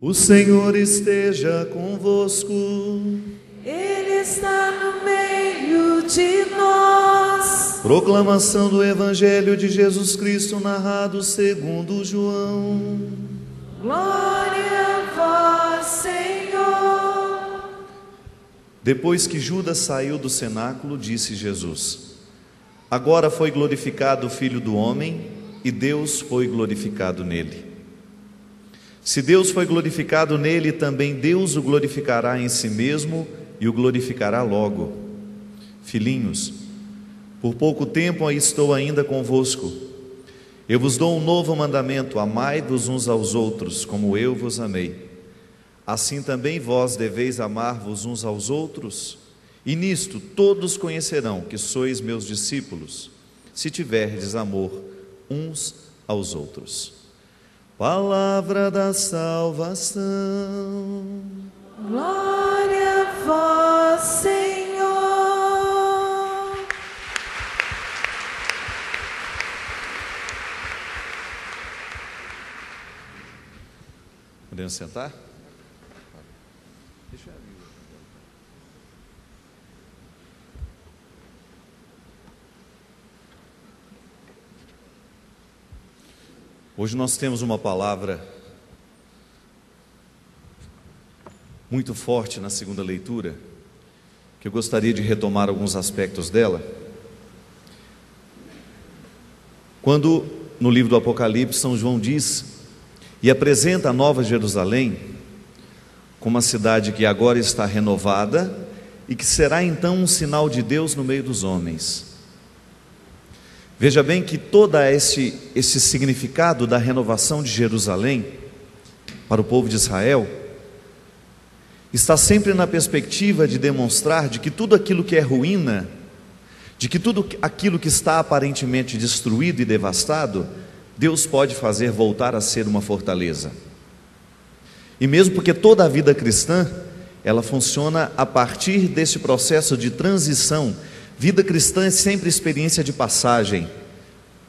O Senhor esteja convosco. Ele está no meio de nós. Proclamação do Evangelho de Jesus Cristo narrado segundo João. Glória a vós, Senhor. Depois que Judas saiu do cenáculo, disse Jesus: Agora foi glorificado o Filho do Homem, e Deus foi glorificado nele. Se Deus foi glorificado nele, também Deus o glorificará em si mesmo e o glorificará logo. Filhinhos, por pouco tempo estou ainda convosco. Eu vos dou um novo mandamento: amai-vos uns aos outros, como eu vos amei. Assim também vós deveis amar-vos uns aos outros. E nisto todos conhecerão que sois meus discípulos, se tiverdes amor uns aos outros. Palavra da salvação. Glória a vós, Senhor. Podemos sentar? Hoje nós temos uma palavra muito forte na segunda leitura, que eu gostaria de retomar alguns aspectos dela. Quando no livro do Apocalipse São João diz e apresenta a Nova Jerusalém como uma cidade que agora está renovada e que será então um sinal de Deus no meio dos homens. Veja bem que todo esse significado da renovação de Jerusalém para o povo de Israel está sempre na perspectiva de demonstrar de que tudo aquilo que é ruína, de que tudo aquilo que está aparentemente destruído e devastado, Deus pode fazer voltar a ser uma fortaleza. E mesmo porque toda a vida cristã, ela funciona a partir desse processo de transição. Vida cristã é sempre experiência de passagem.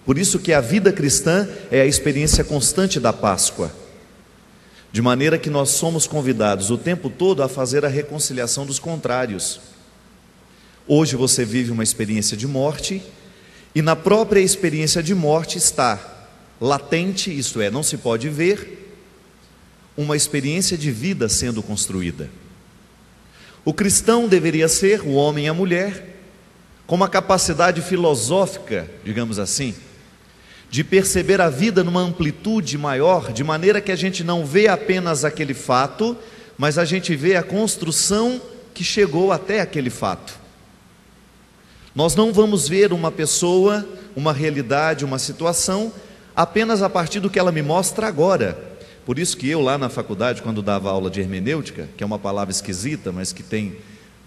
Por isso que a vida cristã é a experiência constante da Páscoa. De maneira que nós somos convidados o tempo todo a fazer a reconciliação dos contrários. Hoje você vive uma experiência de morte, e na própria experiência de morte está latente, isto é, não se pode ver, uma experiência de vida sendo construída. O cristão deveria ser, o homem e a mulher, com uma capacidade filosófica, digamos assim, de perceber a vida numa amplitude maior, de maneira que a gente não vê apenas aquele fato, mas a gente vê a construção que chegou até aquele fato. Nós não vamos ver uma pessoa, uma realidade, uma situação, apenas a partir do que ela me mostra agora. Por isso que eu lá na faculdade, quando dava aula de hermenêutica, que é uma palavra esquisita, mas que tem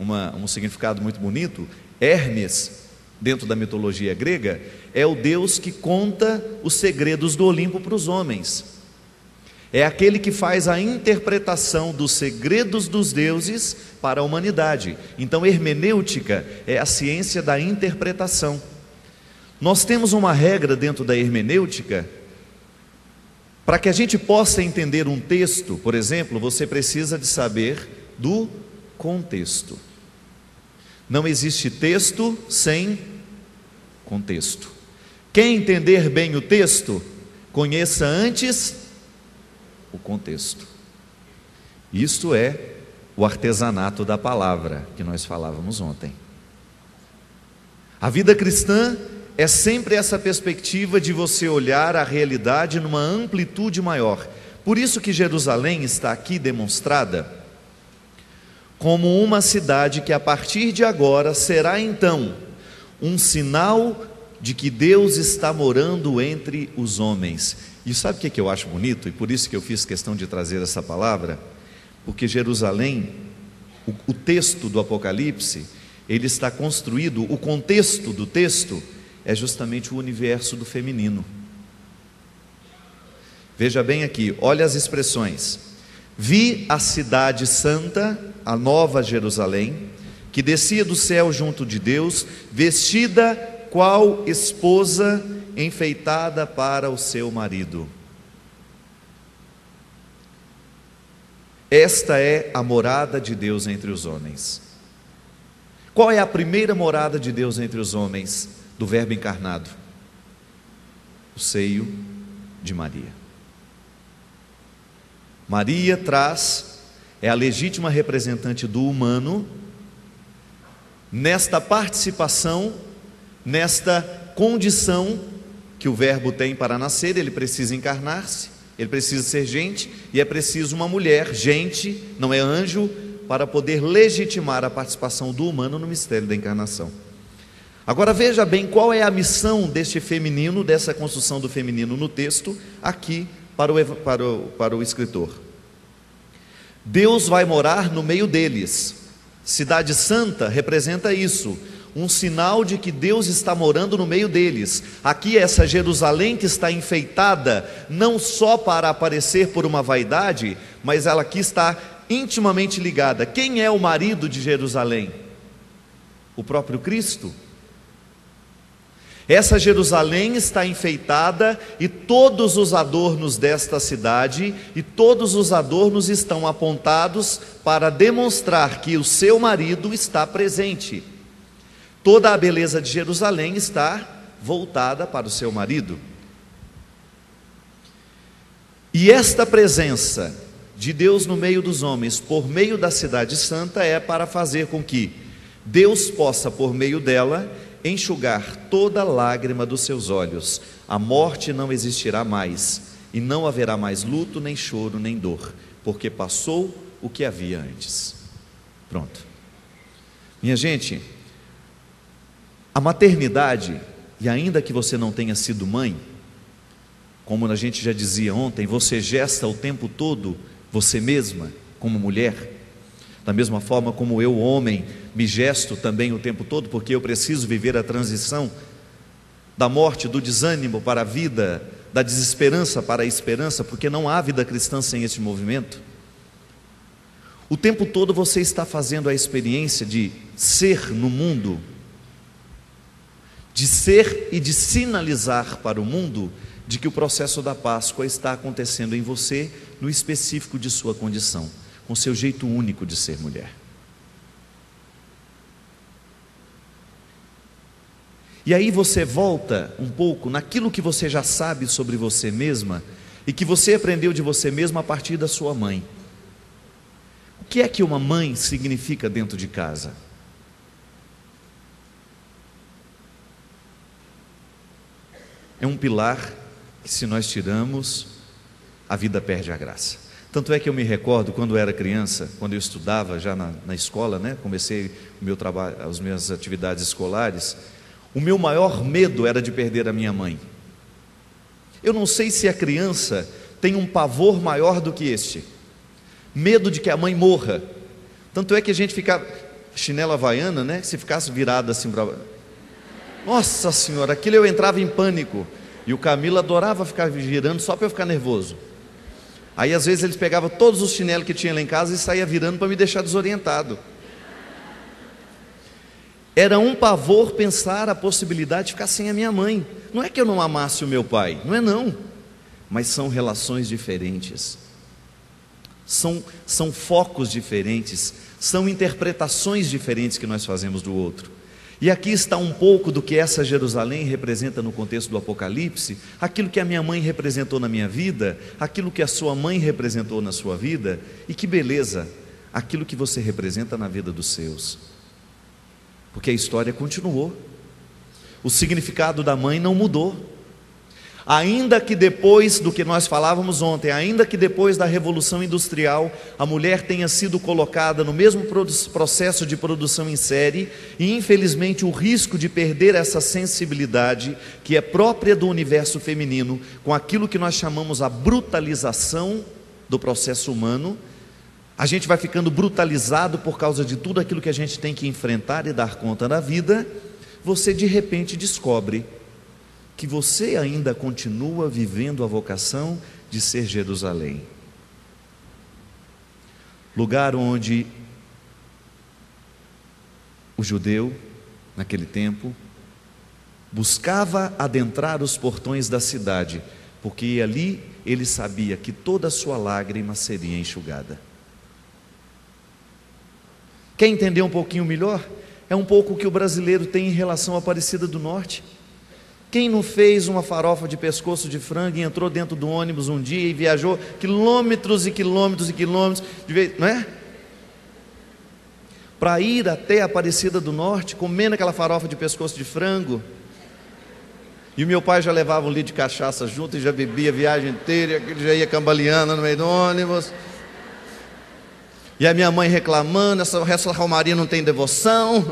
um significado muito bonito, Hermes, dentro da mitologia grega, é o Deus que conta os segredos do Olimpo para os homens. É aquele que faz a interpretação dos segredos dos deuses para a humanidade. Então, hermenêutica é a ciência da interpretação. Nós temos uma regra dentro da hermenêutica. Para que a gente possa entender um texto, por exemplo, você precisa de saber do contexto. Não existe texto sem contexto. Quer entender bem o texto? Conheça antes o contexto. Isto é o artesanato da palavra que nós falávamos ontem. A vida cristã é sempre essa perspectiva de você olhar a realidade numa amplitude maior. Por isso que Jerusalém está aqui demonstrada como uma cidade que a partir de agora será então um sinal de que Deus está morando entre os homens. E sabe o que eu acho bonito? E por isso que eu fiz questão de trazer essa palavra, porque Jerusalém, o texto do Apocalipse, ele está construído, o contexto do texto é justamente o universo do feminino. Veja bem aqui, olha as expressões: vi a cidade santa, a nova Jerusalém, que descia do céu junto de Deus, vestida qual esposa enfeitada para o seu marido. Esta é a morada de Deus entre os homens. Qual é a primeira morada de Deus entre os homens, do Verbo encarnado? O seio de Maria. Maria é a legítima representante do humano, nesta participação, nesta condição que o Verbo tem para nascer. Ele precisa encarnar-se, ele precisa ser gente, e é preciso uma mulher, gente, não é anjo, para poder legitimar a participação do humano no mistério da encarnação. Agora veja bem qual é a missão deste feminino, dessa construção do feminino no texto, aqui para o escritor. Deus vai morar no meio deles. Cidade Santa representa isso, um sinal de que Deus está morando no meio deles. Aqui essa Jerusalém que está enfeitada, não só para aparecer por uma vaidade, mas ela aqui está intimamente ligada. Quem é o marido de Jerusalém? O próprio Cristo. Essa Jerusalém está enfeitada, e todos os adornos desta cidade, e todos os adornos estão apontados para demonstrar que o seu marido está presente. Toda a beleza de Jerusalém está voltada para o seu marido. E esta presença de Deus no meio dos homens, por meio da cidade santa, é para fazer com que Deus possa, por meio dela, enxugar toda lágrima dos seus olhos. A morte não existirá mais, e não haverá mais luto, nem choro, nem dor, porque passou o que havia antes. Pronto. Minha gente, a maternidade, e ainda que você não tenha sido mãe, como a gente já dizia ontem, você gesta o tempo todo você mesma, como mulher. Da mesma forma como eu, homem, me gesto também o tempo todo, porque eu preciso viver a transição da morte, do desânimo para a vida, da desesperança para a esperança, porque não há vida cristã sem esse movimento. O tempo todo você está fazendo a experiência de ser no mundo, de ser e de sinalizar para o mundo de que o processo da Páscoa está acontecendo em você, no específico de sua condição, com seu jeito único de ser mulher. E aí você volta um pouco naquilo que você já sabe sobre você mesma e que você aprendeu de você mesma a partir da sua mãe. O que é que uma mãe significa dentro de casa? É um pilar que, se nós tiramos, a vida perde a graça. Tanto é que eu me recordo, quando eu era criança, quando eu estudava já na escola, comecei o meu trabalho, as minhas atividades escolares, o meu maior medo era de perder a minha mãe. Eu não sei se a criança tem um pavor maior do que este, medo de que a mãe morra. Tanto é que a gente ficava, chinela havaiana, se ficasse virado assim para... Nossa Senhora, aquilo eu entrava em pânico. E o Camilo adorava ficar girando só para eu ficar nervoso. Aí às vezes eles pegavam todos os chinelos que tinha lá em casa e saía virando para me deixar desorientado. Era um pavor pensar a possibilidade de ficar sem a minha mãe. Não é que eu não amasse o meu pai, não é não. Mas são relações diferentes. São focos diferentes, são interpretações diferentes que nós fazemos do outro. E aqui está um pouco do que essa Jerusalém representa no contexto do Apocalipse, aquilo que a minha mãe representou na minha vida, aquilo que a sua mãe representou na sua vida, e que beleza, aquilo que você representa na vida dos seus. Porque a história continuou, o significado da mãe não mudou. Ainda que depois do que nós falávamos ontem, ainda que depois da Revolução Industrial, a mulher tenha sido colocada no mesmo processo de produção em série, e infelizmente o risco de perder essa sensibilidade, que é própria do universo feminino, com aquilo que nós chamamos a brutalização do processo humano, a gente vai ficando brutalizado por causa de tudo aquilo que a gente tem que enfrentar e dar conta na vida. Você de repente descobre que você ainda continua vivendo a vocação de ser Jerusalém, lugar onde o judeu, naquele tempo, buscava adentrar os portões da cidade, porque ali ele sabia que toda a sua lágrima seria enxugada. Quer entender um pouquinho melhor? É um pouco o que o brasileiro tem em relação à Aparecida do Norte. Quem não fez uma farofa de pescoço de frango e entrou dentro do ônibus um dia e viajou quilômetros e quilômetros e quilômetros, não é? Para ir até a Aparecida do Norte, comendo aquela farofa de pescoço de frango. E o meu pai já levava um litro de cachaça junto e já bebia a viagem inteira, e aquele já ia cambaleando no meio do ônibus. E a minha mãe reclamando, essa romaria não tem devoção.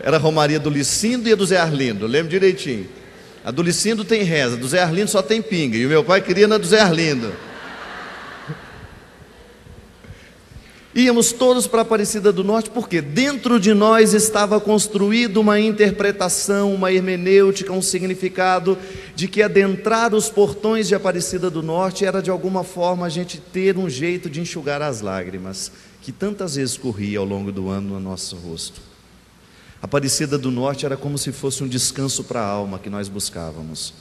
Era a romaria do Licindo e a do Zé Arlindo, eu lembro direitinho. A do Licindo tem reza, a do Zé Arlindo só tem pinga. E o meu pai queria na do Zé Arlindo. Íamos todos para a Aparecida do Norte, porque dentro de nós estava construída uma interpretação, uma hermenêutica, um significado de que adentrar os portões de Aparecida do Norte era de alguma forma a gente ter um jeito de enxugar as lágrimas que tantas vezes corria ao longo do ano no nosso rosto. A Aparecida do Norte era como se fosse um descanso para a alma que nós buscávamos,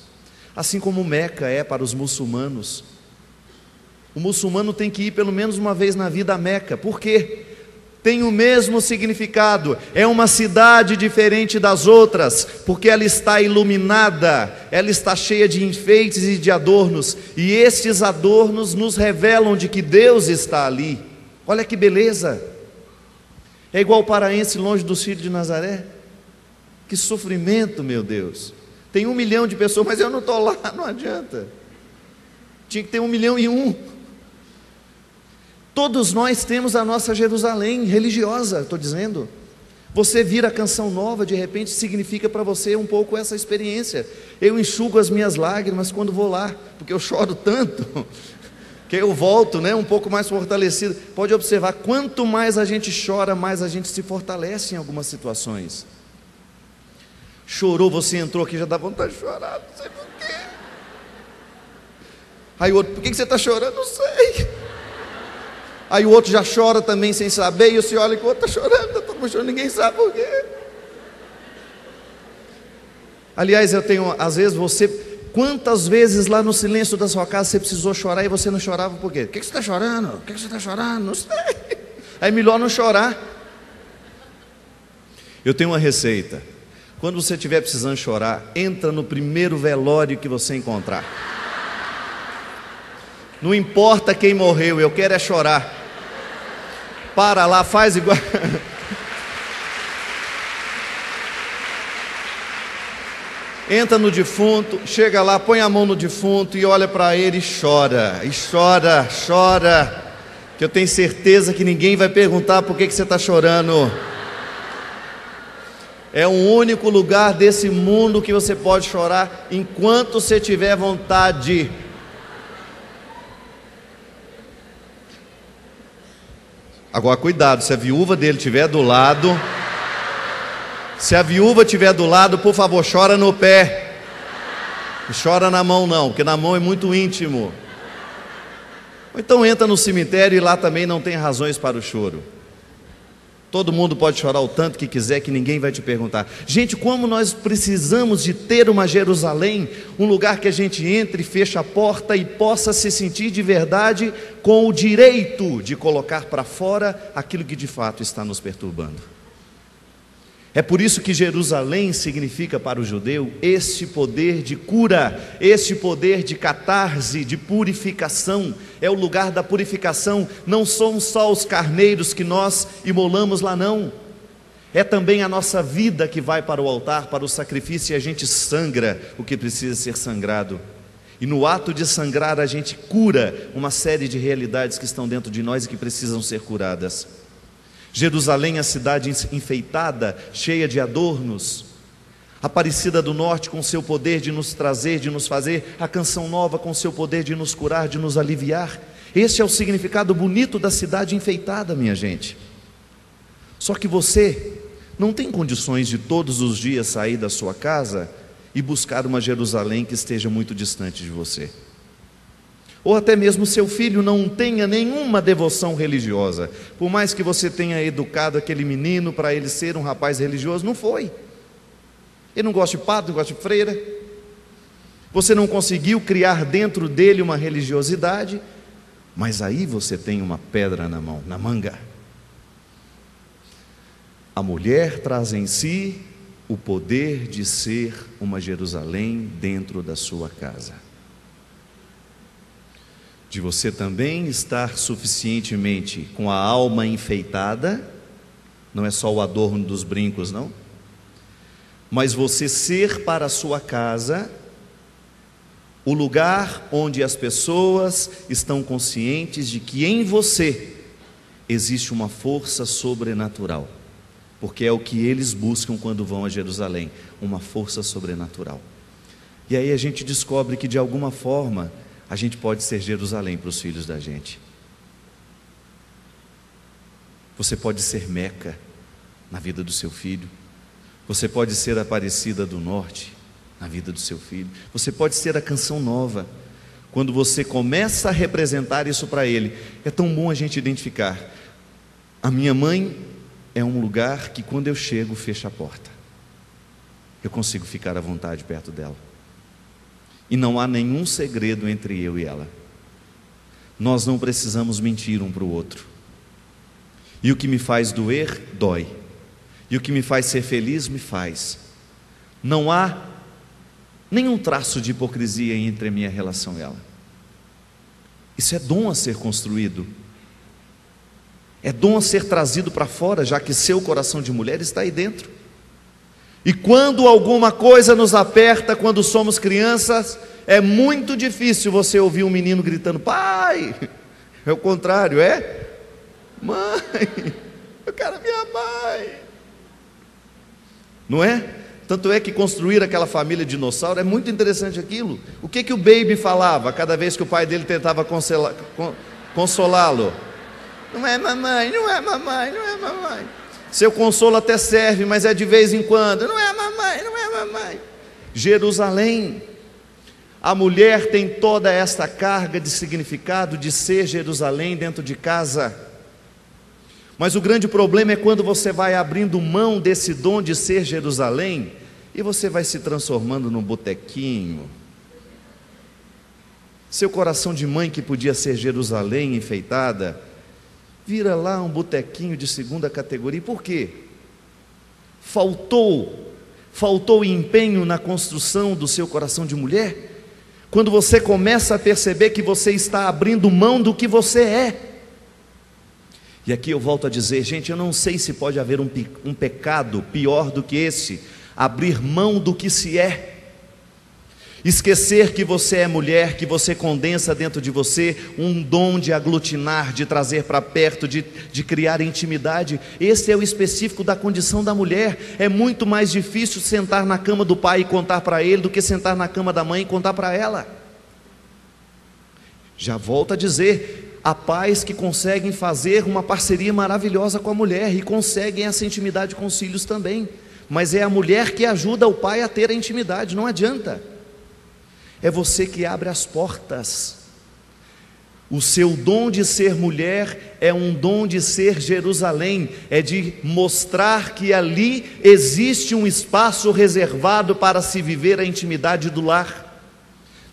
assim como Meca é para os muçulmanos. O muçulmano tem que ir pelo menos uma vez na vida a Meca. Por quê? Tem o mesmo significado. É uma cidade diferente das outras, porque ela está iluminada, ela está cheia de enfeites e de adornos, e estes adornos nos revelam de que Deus está ali. Olha que beleza! É igual o paraense longe dos filhos de Nazaré. Que sofrimento, meu Deus! Tem 1 milhão de pessoas, mas eu não estou lá, não adianta. Tinha que ter 1.000.001. Todos nós temos a nossa Jerusalém religiosa, estou dizendo. Você vira a canção nova, de repente significa para você um pouco essa experiência. Eu enxugo as minhas lágrimas quando vou lá, porque eu choro tanto, que eu volto, um pouco mais fortalecido. Pode observar, quanto mais a gente chora, mais a gente se fortalece em algumas situações. Chorou, você entrou aqui, já dá vontade de chorar, não sei porquê. Aí o outro, por que você está chorando? Não sei. Aí o outro já chora também sem saber, e você olha que o outro está chorando, está todo mundo chorando, ninguém sabe por quê. Aliás, às vezes quantas vezes lá no silêncio da sua casa você precisou chorar e você não chorava por quê? O que você está chorando? O que você está chorando? Não sei. É melhor não chorar. Eu tenho uma receita. Quando você estiver precisando chorar, entra no primeiro velório que você encontrar. Não importa quem morreu, eu quero é chorar. Para lá, faz igual. Entra no defunto, chega lá, põe a mão no defunto e olha para ele e chora. E chora, chora. Que eu tenho certeza que ninguém vai perguntar por que você está chorando. É o único lugar desse mundo que você pode chorar enquanto você tiver vontade. Agora cuidado, se a viúva dele estiver do lado, por favor, chora no pé. Não chora na mão não, porque na mão é muito íntimo. Ou então entra no cemitério e lá também não tem razões para o choro. Todo mundo pode chorar o tanto que quiser, que ninguém vai te perguntar. Gente, como nós precisamos de ter uma Jerusalém, um lugar que a gente entre, feche a porta e possa se sentir de verdade com o direito de colocar para fora aquilo que de fato está nos perturbando. É por isso que Jerusalém significa para o judeu este poder de cura, este poder de catarse, de purificação. É o lugar da purificação. Não são só os carneiros que nós imolamos lá, não. É também a nossa vida que vai para o altar, para o sacrifício, e a gente sangra o que precisa ser sangrado. E no ato de sangrar a gente cura uma série de realidades que estão dentro de nós e que precisam ser curadas. Jerusalém, a cidade enfeitada, cheia de adornos. Aparecida do Norte com seu poder de nos trazer, de nos fazer. A Canção Nova com seu poder de nos curar, de nos aliviar. Este é o significado bonito da cidade enfeitada, minha gente. Só que você não tem condições de todos os dias sair da sua casa e buscar uma Jerusalém que esteja muito distante de você. Ou até mesmo seu filho não tenha nenhuma devoção religiosa. Por mais que você tenha educado aquele menino para ele ser um rapaz religioso, não foi. Ele não gosta de padre, não gosta de freira. Você não conseguiu criar dentro dele uma religiosidade. Mas aí você tem uma pedra na mão, na manga. A mulher traz em si o poder de ser uma Jerusalém dentro da sua casa. De você também estar suficientemente com a alma enfeitada, não é só o adorno dos brincos, não, mas você ser para a sua casa o lugar onde as pessoas estão conscientes de que em você existe uma força sobrenatural, porque é o que eles buscam quando vão a Jerusalém, uma força sobrenatural. E aí a gente descobre que de alguma forma a gente pode ser Jerusalém para os filhos da gente. Você pode ser Meca na vida do seu filho, você pode ser Aparecida do Norte na vida do seu filho, você pode ser a Canção Nova. Quando você começa a representar isso para ele, é tão bom a gente identificar: a minha mãe é um lugar que quando eu chego fecha a porta, eu consigo ficar à vontade perto dela, e não há nenhum segredo entre eu e ela. Nós não precisamos mentir um para o outro, e o que me faz doer, dói, e o que me faz ser feliz, me faz. Não há nenhum traço de hipocrisia entre a minha relação e ela. Isso é dom a ser construído, é dom a ser trazido para fora, já que seu coração de mulher está aí dentro. E quando alguma coisa nos aperta, quando somos crianças, é muito difícil você ouvir um menino gritando: pai! É o contrário, é? Mãe! Eu quero minha mãe! Não é? Tanto é que construir aquela família dinossauro é muito interessante aquilo. O que o Baby falava cada vez que o pai dele tentava consolá-lo? Não é mamãe, não é mamãe, não é mamãe. Seu consolo até serve, mas é de vez em quando. Não é mamãe, não é mamãe. Jerusalém. A mulher tem toda esta carga de significado de ser Jerusalém dentro de casa. Mas o grande problema é quando você vai abrindo mão desse dom de ser Jerusalém e você vai se transformando num botequinho. Seu coração de mãe, que podia ser Jerusalém enfeitada, vira lá um botequinho de segunda categoria. Por quê? Faltou empenho na construção do seu coração de mulher. Quando você começa a perceber que você está abrindo mão do que você é. E aqui eu volto a dizer, gente, eu não sei se pode haver um pecado pior do que esse: abrir mão do que se é. Esquecer que você é mulher, que você condensa dentro de você um dom de aglutinar, de trazer para perto, de criar intimidade. Esse é o específico da condição da mulher. É muito mais difícil sentar na cama do pai e contar para ele do que sentar na cama da mãe e contar para ela. Já volto a dizer, há pais que conseguem fazer uma parceria maravilhosa com a mulher e conseguem essa intimidade com os filhos também, mas é a mulher que ajuda o pai a ter a intimidade, não adianta. É você que abre as portas. O seu dom de ser mulher é um dom de ser Jerusalém, é de mostrar que ali existe um espaço reservado para se viver a intimidade do lar.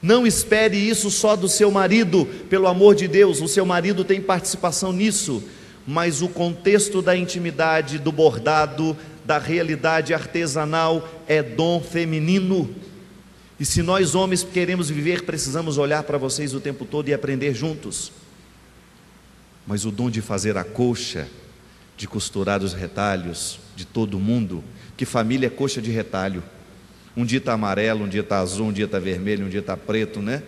Não espere isso só do seu marido, pelo amor de Deus, o seu marido tem participação nisso, mas o contexto da intimidade, do bordado, da realidade artesanal é dom feminino. E se nós homens queremos viver, precisamos olhar para vocês o tempo todo e aprender juntos. Mas o dom de fazer a coxa, de costurar os retalhos de todo mundo, que família é coxa de retalho. Um dia está amarelo, um dia está azul, um dia está vermelho, um dia está preto, né?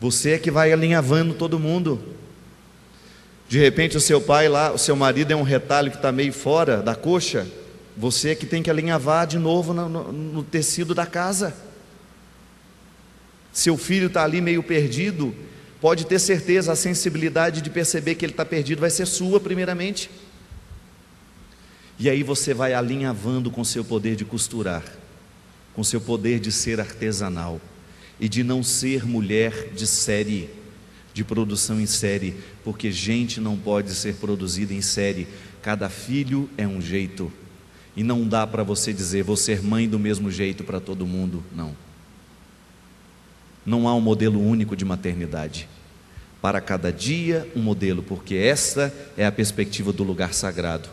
Você é que vai alinhavando todo mundo. De repente o seu pai lá, o seu marido é um retalho que está meio fora da coxa. Você é que tem que alinhavar de novo no tecido da casa. Seu filho está ali meio perdido, pode ter certeza, a sensibilidade de perceber que ele está perdido vai ser sua primeiramente. E aí você vai alinhavando com seu poder de costurar, com seu poder de ser artesanal e de não ser mulher de série, de produção em série, porque gente não pode ser produzida em série. Cada filho é um jeito, e não dá para você dizer vou ser mãe do mesmo jeito para todo mundo. Não há um modelo único de maternidade. para cada dia um modelo, porque esta é a perspectiva do lugar sagrado.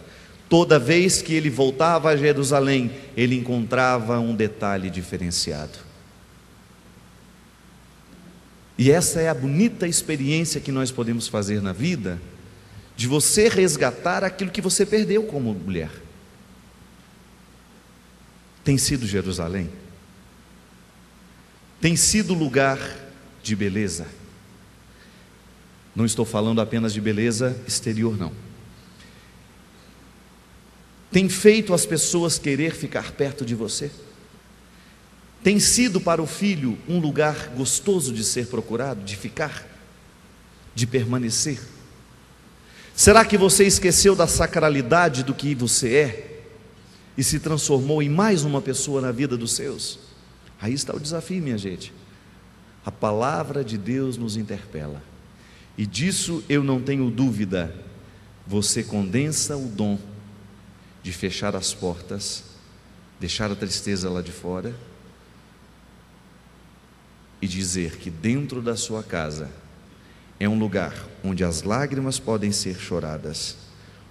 Toda vez que ele voltava a Jerusalém, ele encontrava um detalhe diferenciado. E essa é a bonita experiência que nós podemos fazer na vida, de você resgatar aquilo que você perdeu como mulher. Tem sido Jerusalém? Tem sido lugar de beleza? Não estou falando apenas de beleza exterior, não. Tem feito as pessoas querer ficar perto de você? Tem sido para o filho um lugar gostoso de ser procurado, de ficar, de permanecer? Será que você esqueceu da sacralidade do que você é e se transformou em mais uma pessoa na vida dos seus? Aí está o desafio, minha gente. A palavra de Deus nos interpela, e disso eu não tenho dúvida. Você condensa o dom de fechar as portas, deixar a tristeza lá de fora e dizer que dentro da sua casa é um lugar onde as lágrimas podem ser choradas,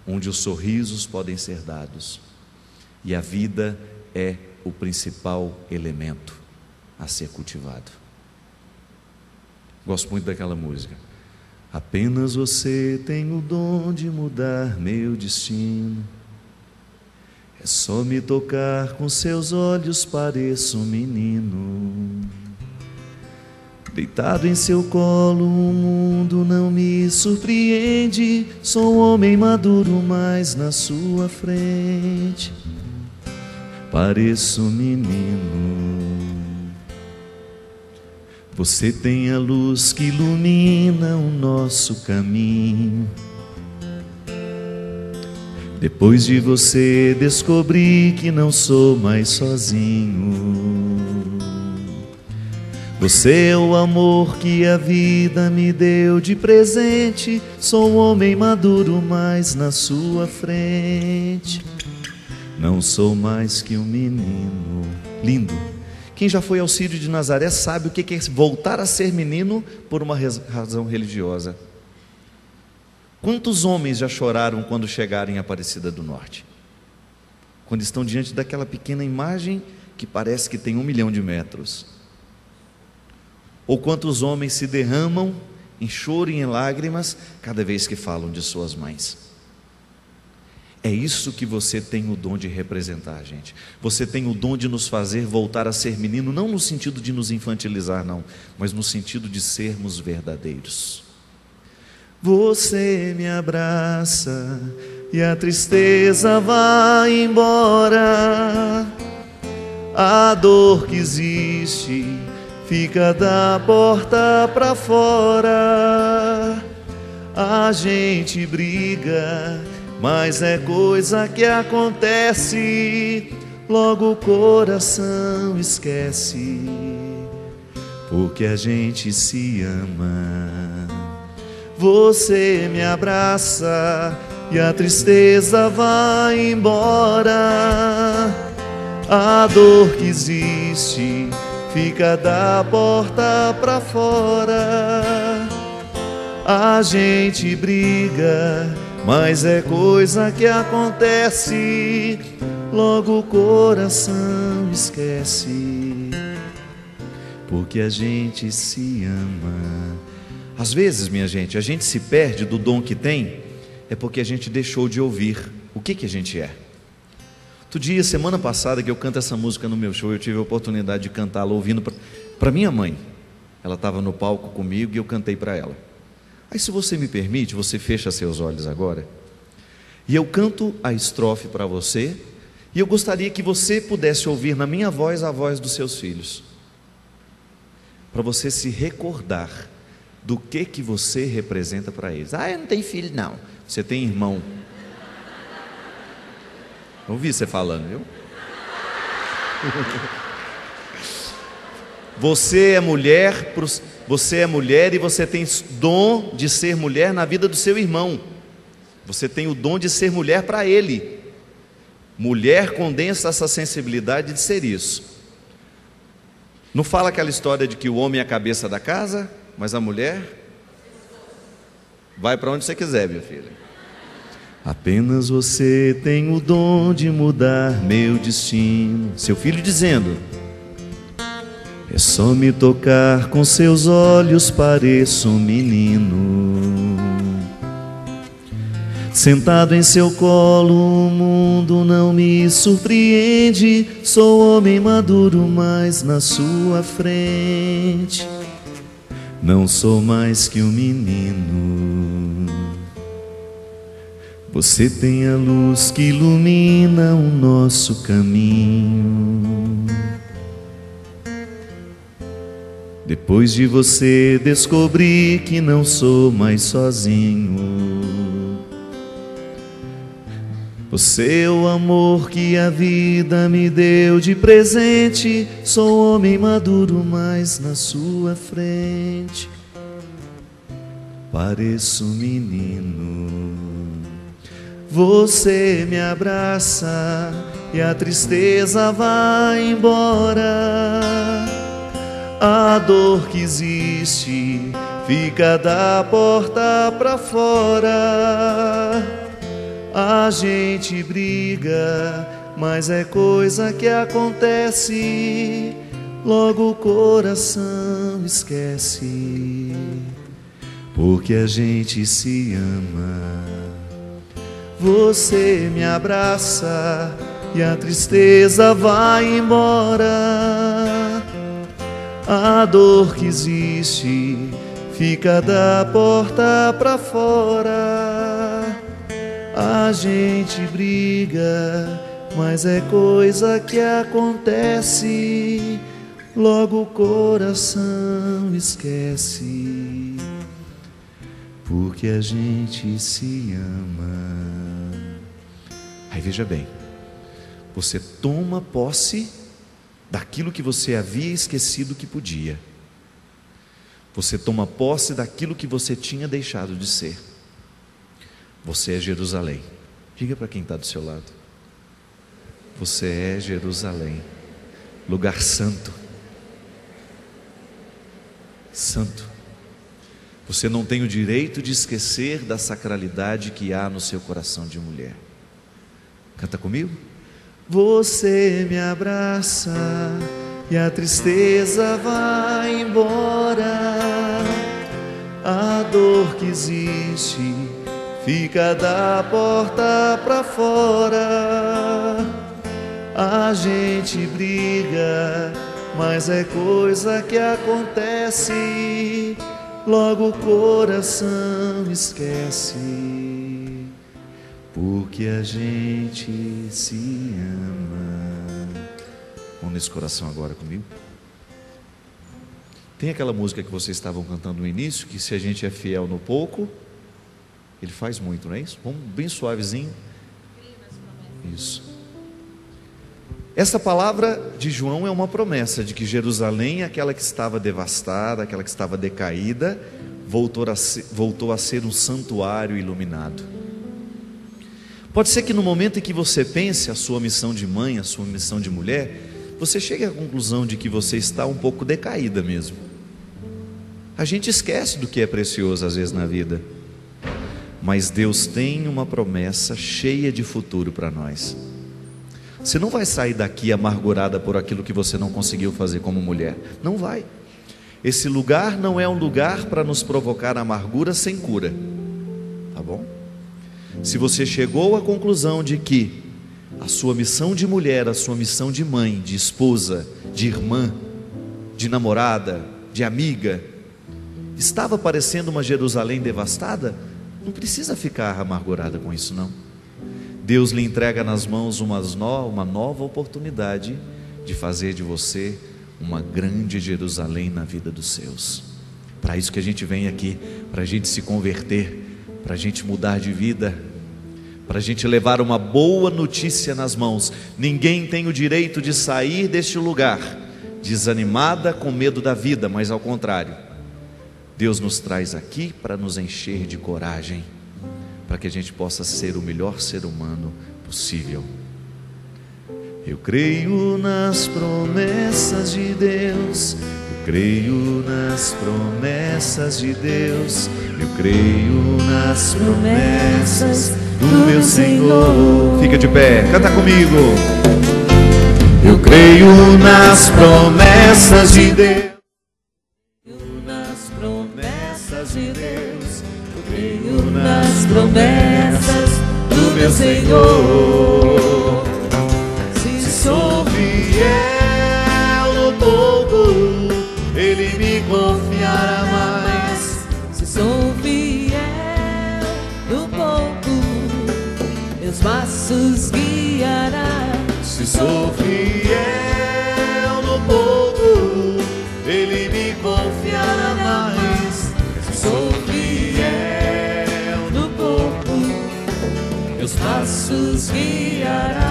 onde os sorrisos podem ser dados, e a vida é o principal elemento a ser cultivado. Gosto muito daquela música. Apenas você tem o dom de mudar meu destino. É só me tocar com seus olhos, pareço um menino. Deitado em seu colo, o mundo não me surpreende. Sou um homem maduro, mas na sua frente pareço um menino. Você tem a luz que ilumina o nosso caminho. Depois de você descobri que não sou mais sozinho. Você é o amor que a vida me deu de presente. Sou um homem maduro, mas na sua frente não sou mais que um menino. Lindo. Quem já foi ao Círio de Nazaré sabe o que é voltar a ser menino por uma razão religiosa. Quantos homens já choraram quando chegaram em Aparecida do Norte? Quando estão diante daquela pequena imagem que parece que tem 1 milhão de metros. Ou quantos homens se derramam em choro e em lágrimas cada vez que falam de suas mães. É isso que você tem o dom de representar, gente. Você tem o dom de nos fazer voltar a ser menino, não no sentido de nos infantilizar, não, mas no sentido de sermos verdadeiros. Você me abraça e a tristeza vai embora. A dor que existe fica da porta pra fora. A gente briga, mas é coisa que acontece. Logo o coração esquece, porque a gente se ama. Você me abraça e a tristeza vai embora. A dor que existe fica da porta pra fora. A gente briga, mas é coisa que acontece. Logo o coração esquece, porque a gente se ama. Às vezes, minha gente, a gente se perde do dom que tem, é porque a gente deixou de ouvir o que a gente é. Outro dia, semana passada, que eu canto essa música no meu show, eu tive a oportunidade de cantá-la ouvindo para minha mãe. Ela estava no palco comigo e eu cantei para ela. Aí, se você me permite, você fecha seus olhos agora, e eu canto a estrofe para você, e eu gostaria que você pudesse ouvir na minha voz a voz dos seus filhos, para você se recordar do que você representa para eles. Ah, eu não tenho filho, não. Você tem irmão. Ouvi você falando, viu? Você é mulher e você tem dom de ser mulher na vida do seu irmão. Você tem o dom de ser mulher para ele. Mulher condensa essa sensibilidade de ser isso. Não fala aquela história de que o homem é a cabeça da casa, mas a mulher Vai para onde você quiser, minha filha. Apenas você tem o dom de mudar meu destino. Seu filho dizendo: é só me tocar com seus olhos, pareço um menino. Sentado em seu colo, o mundo não me surpreende. Sou homem maduro, mas na sua frente não sou mais que um menino. Você tem a luz que ilumina o nosso caminho. Depois de você descobri que não sou mais sozinho. Você é o amor que a vida me deu de presente. Sou homem maduro, mas na sua frente pareço um menino. Você me abraça e a tristeza vai embora. A dor que existe fica da porta pra fora. A gente briga, mas é coisa que acontece. Logo o coração esquece, porque a gente se ama. Você me abraça e a tristeza vai embora. A dor que existe fica da porta pra fora. A gente briga, mas é coisa que acontece. Logo o coração esquece, porque a gente se ama. Aí veja bem, você toma posse daquilo que você havia esquecido que podia. Você toma posse daquilo que você tinha deixado de ser. Você é Jerusalém. Diga para quem está do seu lado: você é Jerusalém, lugar santo. Santo. Você não tem o direito de esquecer da sacralidade que há no seu coração de mulher. Canta comigo. Você me abraça e a tristeza vai embora. A dor que existe fica da porta pra fora. A gente briga, mas é coisa que acontece. Logo o coração esquece, porque a gente se ama. Vamos nesse coração agora comigo. Tem aquela música que vocês estavam cantando no início, que se a gente é fiel no pouco, Ele faz muito, não é isso? Vamos bem suavezinho. Isso. Essa palavra de João é uma promessa de que Jerusalém, aquela que estava devastada, aquela que estava decaída, voltou a ser um santuário iluminado. Pode ser que no momento em que você pense a sua missão de mãe, a sua missão de mulher, você chegue à conclusão de que você está um pouco decaída mesmo. A gente esquece do que é precioso às vezes na vida, mas Deus tem uma promessa cheia de futuro para nós. Você não vai sair daqui amargurada por aquilo que você não conseguiu fazer como mulher. Não vai. Esse lugar não é um lugar para nos provocar amargura sem cura. Tá bom? Se você chegou à conclusão de que a sua missão de mulher, a sua missão de mãe, de esposa, de irmã, de namorada, de amiga, estava parecendo uma Jerusalém devastada, não precisa ficar amargurada com isso não. Deus lhe entrega nas mãos uma nova oportunidade de fazer de você uma grande Jerusalém na vida dos seus. Para isso que a gente vem aqui, para a gente se converter, para a gente mudar de vida, para a gente levar uma boa notícia nas mãos. Ninguém tem o direito de sair deste lugar desanimada, com medo da vida, mas ao contrário, Deus nos traz aqui para nos encher de coragem, para que a gente possa ser o melhor ser humano possível. Eu creio nas promessas de Deus, eu creio nas promessas de Deus, eu creio nas promessas do meu Senhor. Fica de pé, canta comigo. Eu creio nas promessas de Deus, nas promessas de Deus, eu creio nas promessas do meu Senhor. Se sou fiel no pouco, Ele me confiará mais. Se sou fiel no pouco, meus passos guiará. Se sou fiel no pouco, Ele me confiará mais. Se sou fiel no pouco, meus passos guiará.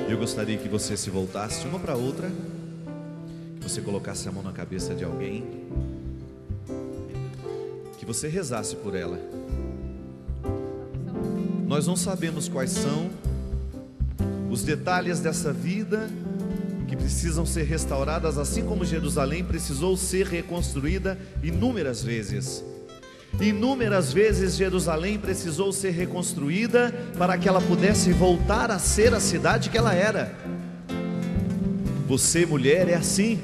Eu gostaria que você se voltasse uma para outra, que você colocasse a mão na cabeça de alguém, que você rezasse por ela. Nós não sabemos quais são os detalhes dessa vida que precisam ser restauradas, assim como Jerusalém precisou ser reconstruída inúmeras vezes. Inúmeras vezes Jerusalém precisou ser reconstruída para que ela pudesse voltar a ser a cidade que ela era. Você, mulher, é assim.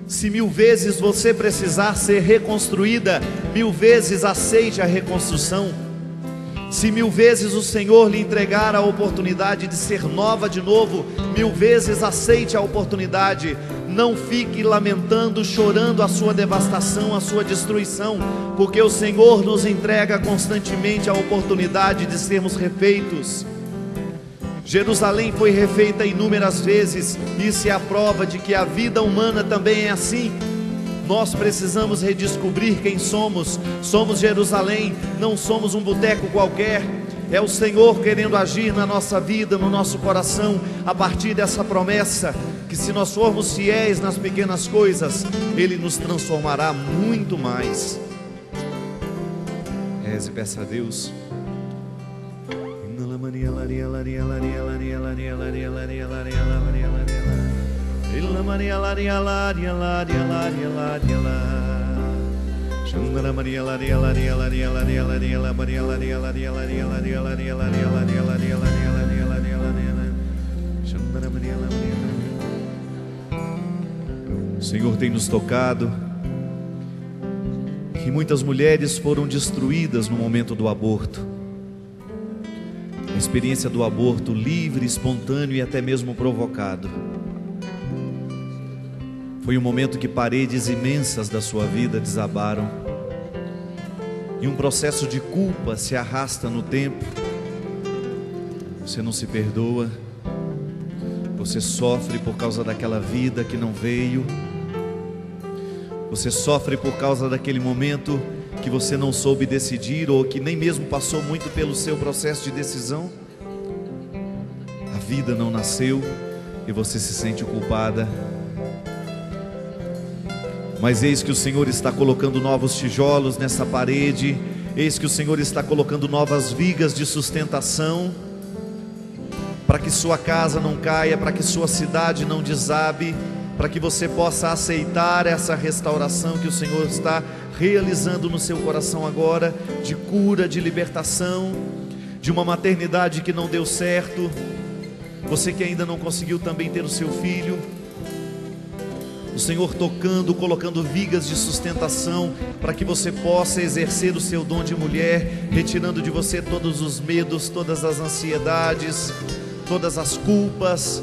Se 1000 vezes você precisar ser reconstruída, 1000 vezes aceite a reconstrução. Se 1000 vezes o Senhor lhe entregar a oportunidade de ser nova de novo, 1000 vezes aceite a oportunidade. Não fique lamentando, chorando a sua devastação, a sua destruição, porque o Senhor nos entrega constantemente a oportunidade de sermos refeitos. Jerusalém foi refeita inúmeras vezes, isso é a prova de que a vida humana também é assim. Nós precisamos redescobrir quem somos. Somos Jerusalém, não somos um boteco qualquer. É o Senhor querendo agir na nossa vida, no nosso coração, a partir dessa promessa, que se nós formos fiéis nas pequenas coisas, Ele nos transformará muito mais. Reze e peça a Deus. O Senhor tem nos tocado, que muitas mulheres foram destruídas no momento do aborto. A experiência do aborto livre, espontâneo e até mesmo provocado. Foi um momento que paredes imensas da sua vida desabaram, e um processo de culpa se arrasta no tempo. Você não se perdoa, você sofre por causa daquela vida que não veio, você sofre por causa daquele momento que você não soube decidir, ou que nem mesmo passou muito pelo seu processo de decisão. A vida não nasceu e você se sente culpada. Mas eis que o Senhor está colocando novos tijolos nessa parede, eis que o Senhor está colocando novas vigas de sustentação, para que sua casa não caia, para que sua cidade não desabe, para que você possa aceitar essa restauração que o Senhor está realizando no seu coração agora, de cura, de libertação, de uma maternidade que não deu certo, você que ainda não conseguiu também ter o seu filho. O Senhor tocando, colocando vigas de sustentação, para que você possa exercer o seu dom de mulher, retirando de você todos os medos, todas as ansiedades, todas as culpas,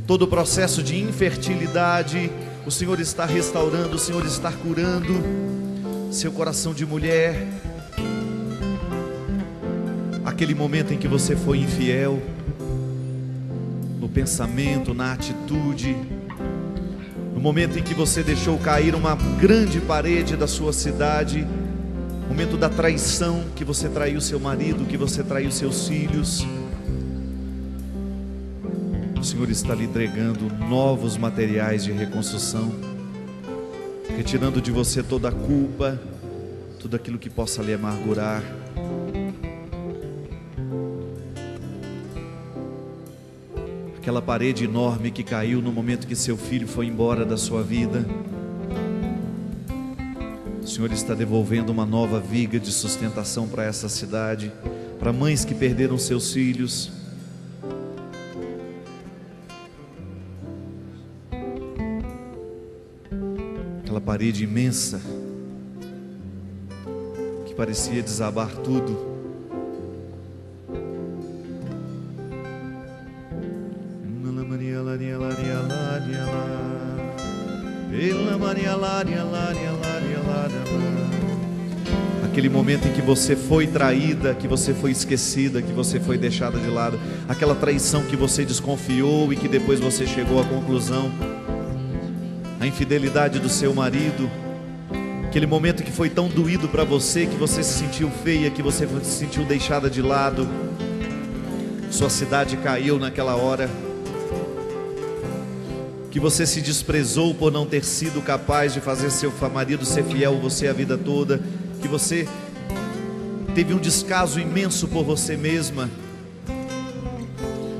todo o processo de infertilidade. O Senhor está restaurando, o Senhor está curando seu coração de mulher. Aquele momento em que você foi infiel, no pensamento, na atitude, no momento em que você deixou cair uma grande parede da sua cidade, momento da traição, que você traiu seu marido, que você traiu seus filhos. O Senhor está lhe entregando novos materiais de reconstrução, retirando de você toda a culpa, tudo aquilo que possa lhe amargurar. aquela parede enorme que caiu no momento que seu filho foi embora da sua vida. O Senhor está devolvendo uma nova viga de sustentação para essa cidade, para mães que perderam seus filhos. Aquela parede imensa que parecia desabar tudo. Aquele momento em que você foi traída, que você foi esquecida, que você foi deixada de lado, aquela traição que você desconfiou e que depois você chegou à conclusão, a infidelidade do seu marido, aquele momento que foi tão doído para você, que você se sentiu feia, que você se sentiu deixada de lado, sua cidade caiu naquela hora, que você se desprezou por não ter sido capaz de fazer seu marido ser fiel a você a vida toda, que você teve um descaso imenso por você mesma.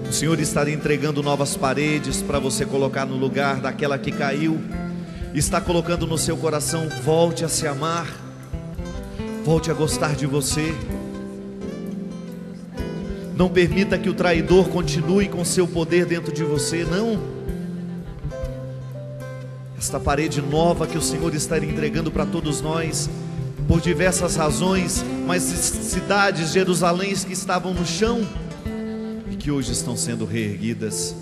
O Senhor está entregando novas paredes para você colocar no lugar daquela que caiu. Está colocando no seu coração: volte a se amar, volte a gostar de você. Não permita que o traidor continue com seu poder dentro de você, não. Esta parede nova que o Senhor está entregando para todos nós, por diversas razões, mas cidades, Jerusalém, que estavam no chão e que hoje estão sendo reerguidas.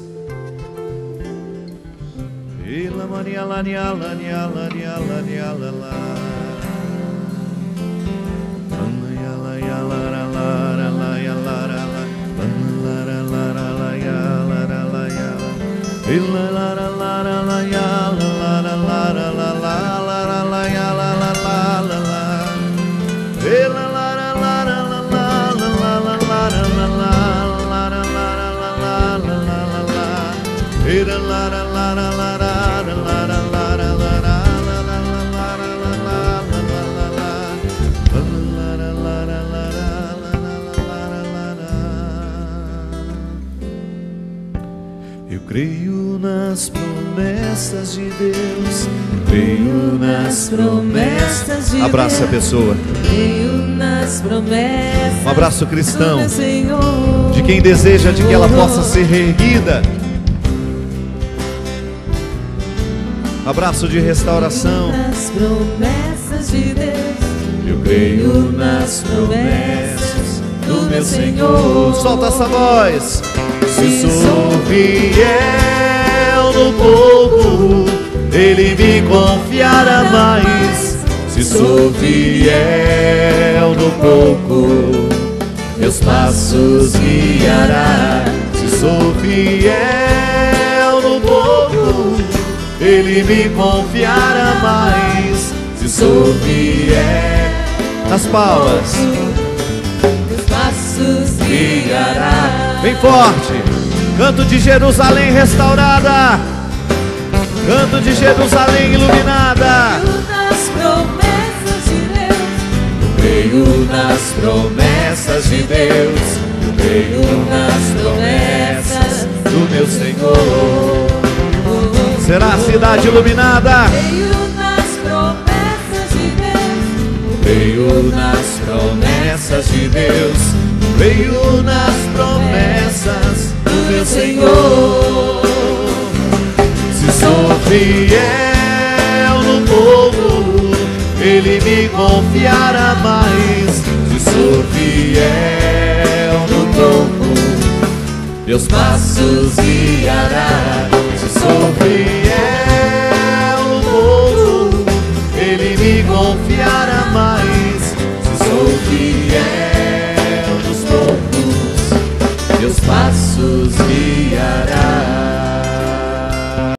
Eu creio nas promessas de Deus, creio nas promessas de Deus. Abraça a pessoa. Creio nas promessas. Um abraço cristão de quem deseja de que ela possa ser reerguida. Abraço de restauração. Nas promessas de Deus. Eu creio nas promessas do meu Senhor. Solta essa voz. Se sou fiel no pouco, Ele me confiará mais. Se sou fiel no pouco, meus passos guiará. Se sou fiel no pouco, Ele me confiará mais. Se sou fiel, nas palmas, meus passos guiará. Bem forte, canto de Jerusalém restaurada, canto de Jerusalém iluminada. Creio nas promessas de Deus, eu creio nas promessas do meu Senhor. Será a cidade iluminada. Creio nas promessas de Deus, creio nas promessas de Deus, creio nas promessas do meu Senhor. Se sou fiel no povo, Ele me confiará mais. Se sou fiel no pouco, meus passos guiará. Se sou fiel